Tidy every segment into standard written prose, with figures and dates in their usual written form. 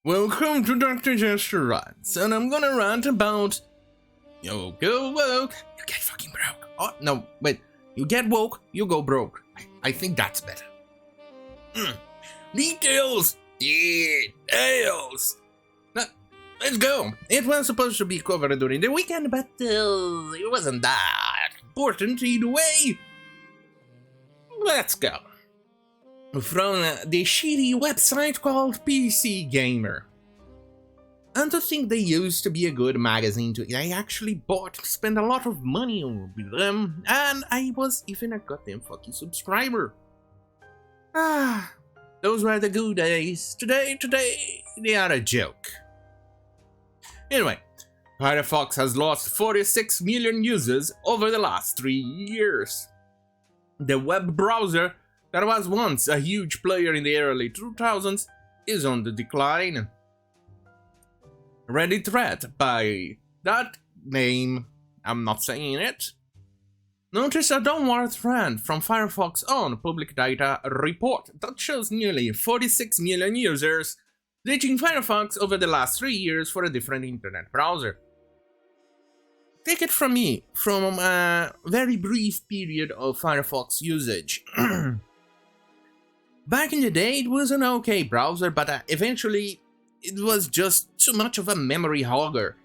Welcome to Dr. Jester Rants, and I'm gonna rant about you go woke, you get fucking broke. Oh, no, wait. You get woke, you go broke. I think that's better. Details! Details! Now, let's go. It was supposed to be covered during the weekend, but it wasn't that important either way. Let's go. From the shitty website called PC Gamer. And to think they used to be a good magazine I actually spent a lot of money with them, and I was even a goddamn fucking subscriber. Those were the good days. Today, they are a joke. Anyway, Firefox has lost 46 million users over the last 3 years. The web browser that was once a huge player in the early 2000s is on the decline. Reddit thread by that name, I'm not saying it. Notice a downward trend from Firefox on public data report that shows nearly 46 million users ditching Firefox over the last 3 years for a different internet browser. Take it from me, from a very brief period of Firefox usage. Back in the day, it was an okay browser, but eventually it was just too much of a memory hogger.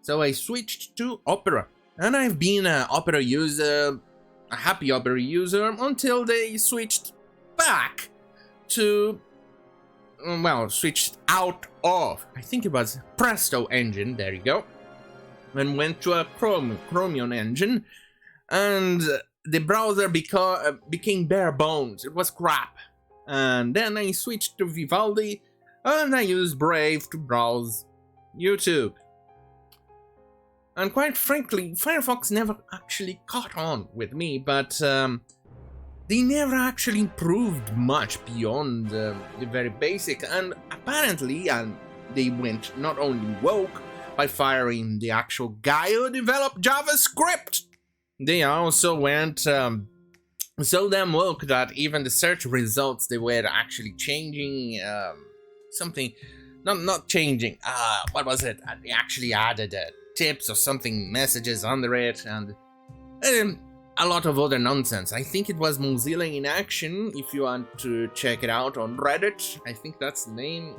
So I switched to Opera, and I've been an Opera user, a happy Opera user, until they switched back to, well, switched out of, I think it was Presto engine, there you go, and went to a Chromium engine, and the browser became bare bones. It was crap. And then I switched to Vivaldi, and I used Brave to browse YouTube. And quite frankly, Firefox never actually caught on with me, but they never actually improved much beyond the very basic, and apparently they went not only woke by firing the actual guy who developed JavaScript, they also went so damn woke that even the search results, they were actually changing something, not changing, what was it? They actually added tips or something, messages under it, and a lot of other nonsense. I think it was Mozilla in action, if you want to check it out on Reddit. I think that's the name.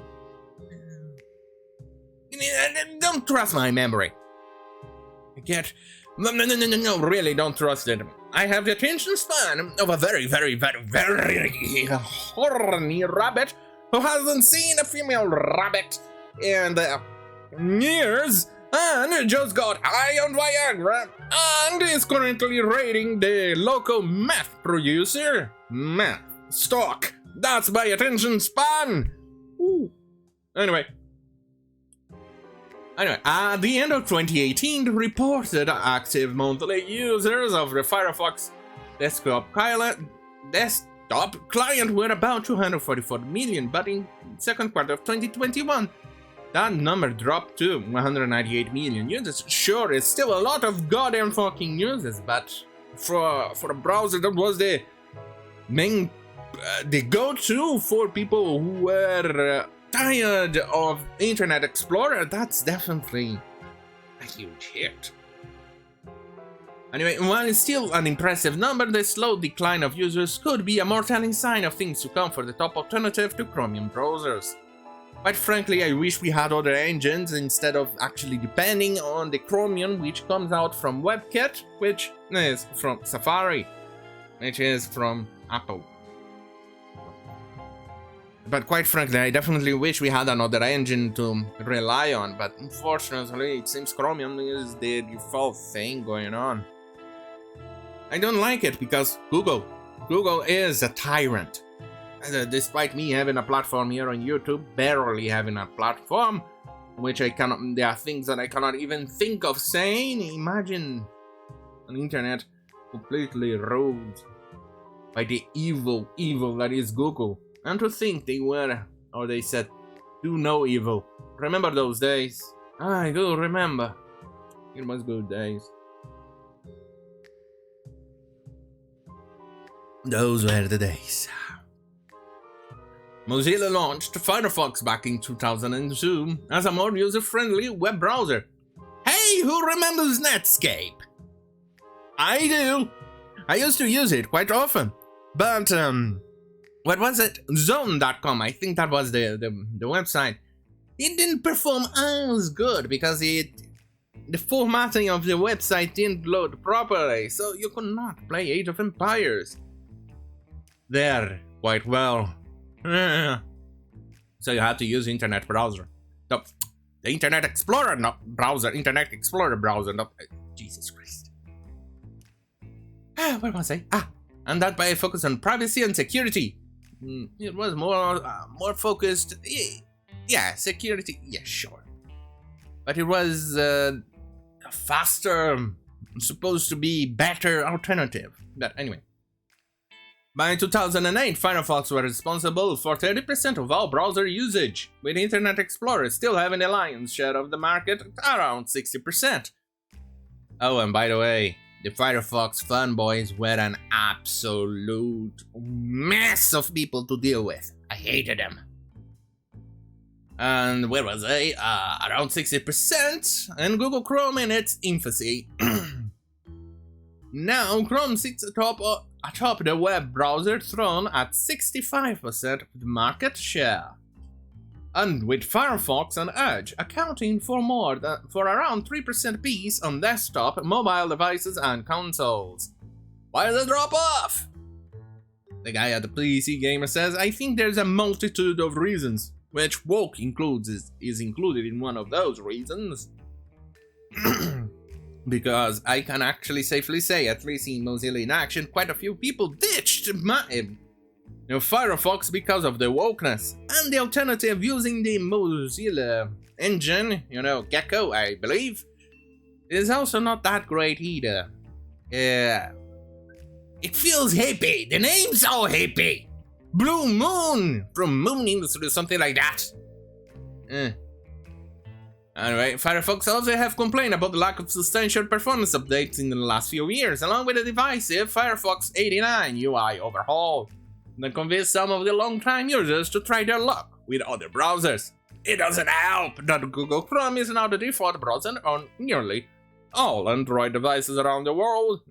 Don't trust my memory. No, really, don't trust it. I have the attention span of a very, very, very, very horny rabbit who hasn't seen a female rabbit in years and just got high on Viagra and is currently rating the local meth producer. Meth stock. That's my attention span. Ooh. Anyway, at the end of 2018, the reported active monthly users of the Firefox desktop client were about 244 million, but in the second quarter of 2021, that number dropped to 198 million users. Sure, it's still a lot of goddamn fucking users, but for a browser that was the main, the go-to for people who were tired of Internet Explorer, that's definitely a huge hit. Anyway, while it's still an impressive number, the slow decline of users could be a more telling sign of things to come for the top alternative to Chromium browsers. Quite frankly, I wish we had other engines instead of actually depending on the Chromium, which comes out from WebKit, which is from Safari, which is from Apple. But quite frankly, I definitely wish we had another engine to rely on, but unfortunately, it seems Chromium is the default thing going on. I don't like it because Google is a tyrant. Despite me having a platform here on YouTube, barely having a platform, which there are things that I cannot even think of saying. Imagine an internet completely ruled by the evil that is Google. And to think they said, do no evil. Remember those days? I do remember. It was good days. Those were the days. Mozilla launched Firefox back in 2002 as a more user-friendly web browser. Hey, who remembers Netscape? I do. I used to use it quite often. But, what was it? Zone.com, I think that was the website. It didn't perform as good because the formatting of the website didn't load properly, so you could not play Age of Empires there quite well. So you had to use Internet browser. No, the Internet Explorer, not browser. Internet Explorer browser, not... Jesus Christ. Where was I? And that by focus on privacy and security. It was more focused... Yeah, security, yeah, sure. But it was a faster, supposed to be better alternative. But anyway. By 2008, Firefox was responsible for 30% of all browser usage, with Internet Explorer still having a lion's share of the market at around 60%. Oh, and by the way, the Firefox fanboys were an absolute mess of people to deal with. I hated them. And where was I? Around 60%, and Google Chrome in its infancy. Now, Chrome sits atop the web browser throne at 65% of the market share. And with Firefox and Edge accounting for around 3% apiece on desktop, mobile devices and consoles. Why the drop off? The guy at the PC Gamer says, I think there's a multitude of reasons, which woke is included in one of those reasons. Because I can actually safely say, at least in Mozilla in action, quite a few people ditched Firefox because of the wokeness, and the alternative using the Mozilla engine, Gecko, I believe, is also not that great either. It feels hippie, the name's so hippie! Blue Moon from Moon Industry, something like that. Anyway, Firefox also have complained about the lack of substantial performance updates in the last few years, along with a divisive Firefox 89 UI overhaul that convinced some of the long-time users to try their luck with other browsers. It doesn't help that Google Chrome is now the default browser on nearly all Android devices around the world.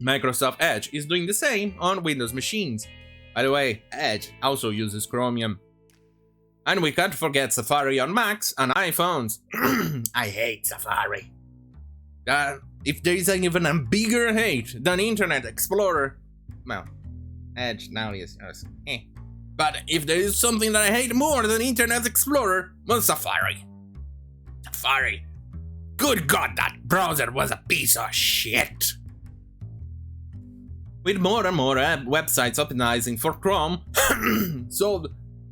Microsoft Edge is doing the same on Windows machines. By the way, Edge also uses Chromium. And we can't forget Safari on Macs and iPhones. I hate Safari. If there is even a bigger hate than Internet Explorer, well, Edge now is But if there is something that I hate more than Internet Explorer, well, Safari. Safari. Good God, that browser was a piece of shit. With more and more websites optimizing for Chrome, so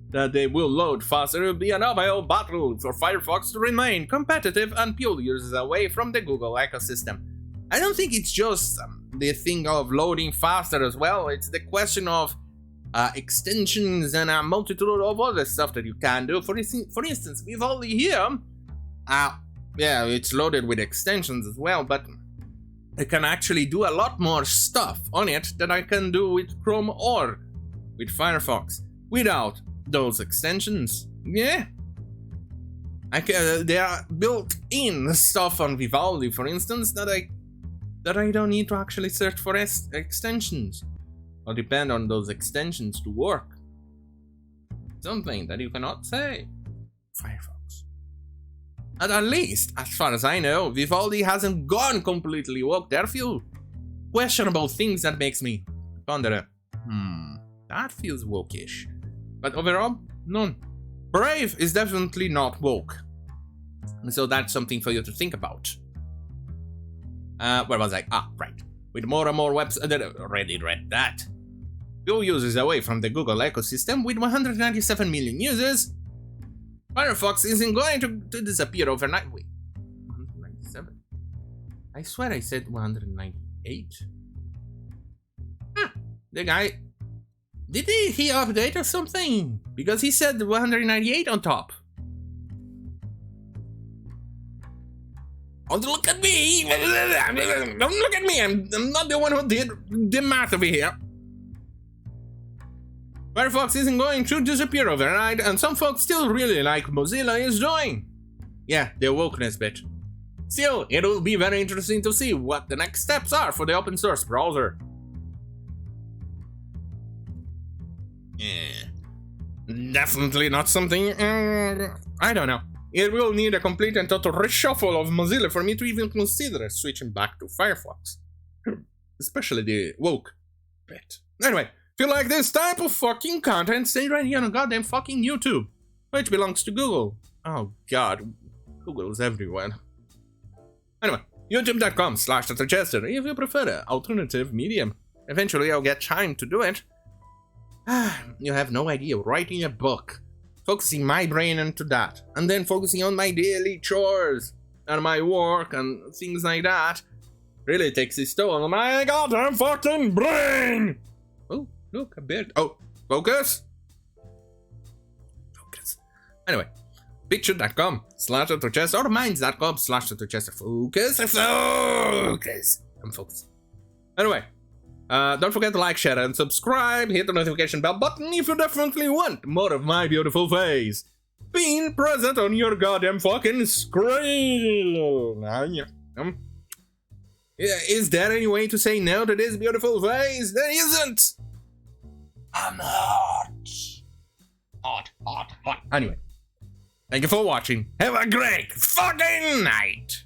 that they will load faster, it will be an uphill battle for Firefox to remain competitive and pull users away from the Google ecosystem. I don't think it's just the thing of loading faster as well, it's the question of extensions and a multitude of other stuff that you can do. For instance, Vivaldi here, yeah, it's loaded with extensions as well, but I can actually do a lot more stuff on it than I can do with Chrome or with Firefox without those extensions. Yeah, they are built-in stuff on Vivaldi, for instance, that I don't need to actually search for extensions or depend on those extensions to work. Something that you cannot say. Firefox. And at least, as far as I know, Vivaldi hasn't gone completely woke. There are a few questionable things that makes me ponder. That feels woke-ish. But overall, none. Brave is definitely not woke. And so that's something for you to think about. Where was I? Right. With more and more websites, already read that. Pull users away from the Google ecosystem with 197 million users. Firefox isn't going to disappear overnight. Wait, 197? I swear I said 198. The guy... Did he update or something? Because he said 198 on top. Don't look at me! Don't look at me! I'm not the one who did the math over here. Firefox isn't going to disappear overnight, and some folks still really like Mozilla is doing. Yeah, the wokeness bit. Still, it will be very interesting to see what the next steps are for the open source browser. Definitely not something, I don't know. It will need a complete and total reshuffle of Mozilla for me to even consider switching back to Firefox. Especially the woke bit. Anyway, if you like this type of fucking content, stay right here on goddamn fucking YouTube, which belongs to Google. Oh god, Google's everywhere. Anyway, youtube.com/Jester if you prefer an alternative medium. Eventually I'll get time to do it. You have no idea, writing a book, focusing my brain into that, and then focusing on my daily chores and my work and things like that, really takes its toll on my goddamn fucking brain! Oh, look, a bit. Oh, focus? Focus. Anyway, picture.com/Jester or minds.com/Jester. Focus, focus. I'm focused. Anyway. Don't forget to like, share, and subscribe. Hit the notification bell button if you definitely want more of my beautiful face being present on your goddamn fucking screen. Is there any way to say no to this beautiful face? There isn't. I'm hot. Hot. Anyway, thank you for watching. Have a great fucking night.